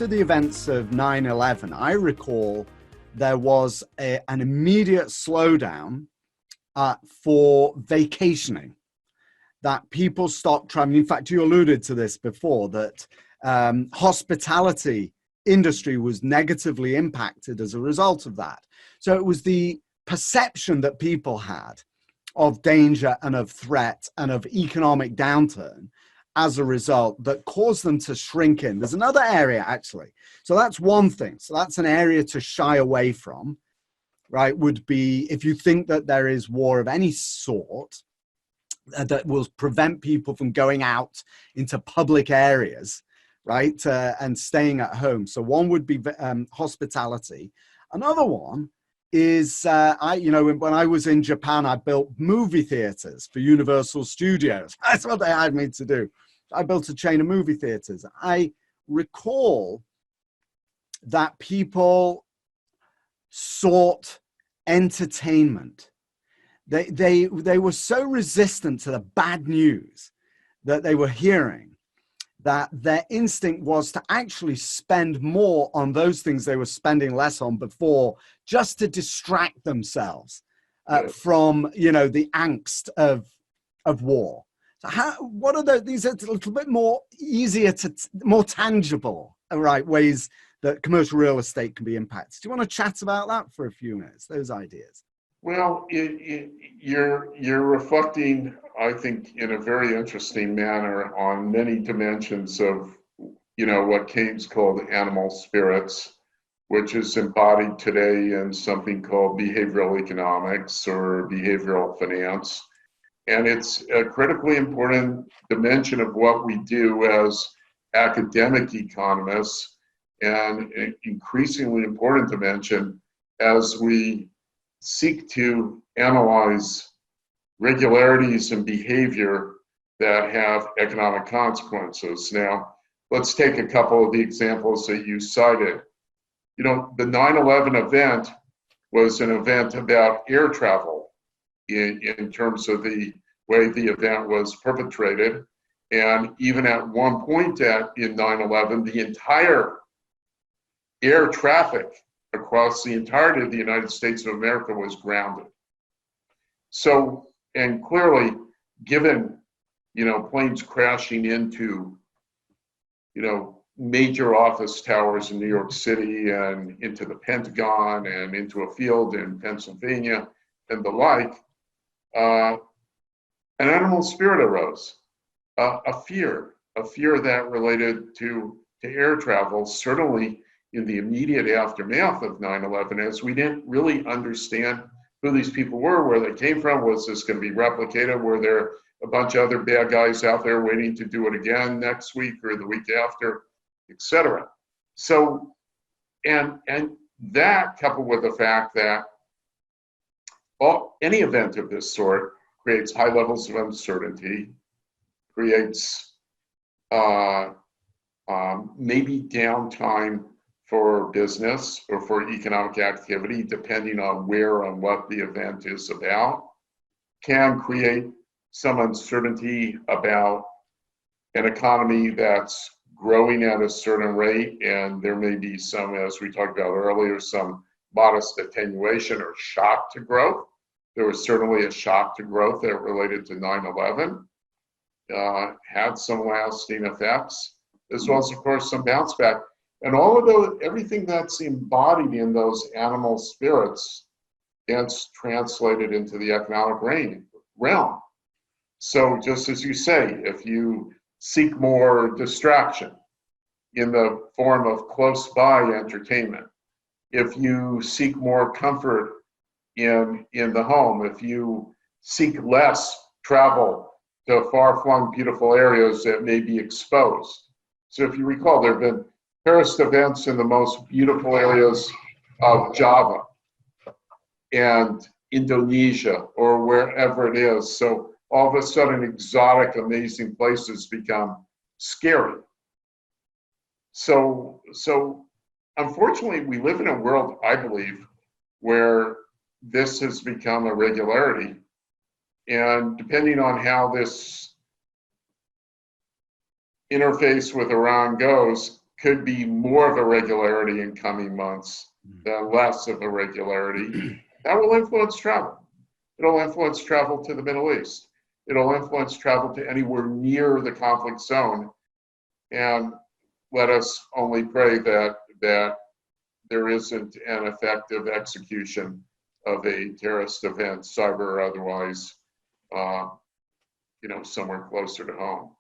after the events of 9/11, I recall there was an immediate slowdown for vacationing, that people stopped traveling. In fact, you alluded to this before, that hospitality industry was negatively impacted as a result of that. So it was the perception that people had of danger and of threat and of economic downturn as a result that caused them to shrink in. There's another area, actually. So that's one thing. So that's an area to shy away from, right? Would be if you think that there is war of any sort that will prevent people from going out into public areas, right? And staying at home. So one would be hospitality. Another one is, when I was in Japan, I built movie theaters for Universal Studios. That's what they had me to do. I built a chain of movie theaters. I recall that people sought entertainment. They were so resistant to the bad news that they were hearing that their instinct was to actually spend more on those things they were spending less on before, just to distract themselves from, the angst of war. So what are these are a little bit more more tangible, right, ways that commercial real estate can be impacted. Do you want to chat about that for a few minutes, those ideas? Well, you're reflecting, I think, in a very interesting manner on many dimensions of, what Keynes called animal spirits, which is embodied today in something called behavioral economics or behavioral finance. And it's a critically important dimension of what we do as academic economists, and an increasingly important dimension as we seek to analyze regularities in behavior that have economic consequences. Now, let's take a couple of the examples that you cited. The 9/11 event was an event about air travel in terms of the way the event was perpetrated. And even at one point in 9/11, the entire air traffic across the entirety of the United States of America was grounded. So, and clearly, given, planes crashing into, major office towers in New York City and into the Pentagon and into a field in Pennsylvania and the like, an animal spirit arose, a fear that related to air travel, certainly in the immediate aftermath of 9/11, as we didn't really understand who these people were, where they came from. Was this going to be replicated? Were there a bunch of other bad guys out there waiting to do it again next week or the week after, etc.? So, and that coupled with the fact that any event of this sort creates high levels of uncertainty, creates maybe downtime for business or for economic activity, depending on where and what the event is about, can create some uncertainty about an economy that's growing at a certain rate, and there may be some, as we talked about earlier, some modest attenuation or shock to growth. There was certainly a shock to growth that related to 9/11, had some lasting effects, as well as, of course, some bounce back. And all of those, everything that's embodied in those animal spirits gets translated into the economic realm. So just as you say, if you seek more distraction in the form of close by entertainment, if you seek more comfort in the home, if you seek less travel to far-flung beautiful areas that may be exposed. So if you recall, there have been terrorist events in the most beautiful areas of Java and Indonesia or wherever it is. So all of a sudden, exotic, amazing places become scary. So unfortunately, we live in a world, I believe, where this has become a regularity. And depending on how this interface with Iran goes, could be more of a regularity in coming months than less of a regularity. That will influence travel. It'll influence travel to the Middle East. It'll influence travel to anywhere near the conflict zone. And let us only pray that there isn't an effective execution of a terrorist event, cyber or otherwise, somewhere closer to home.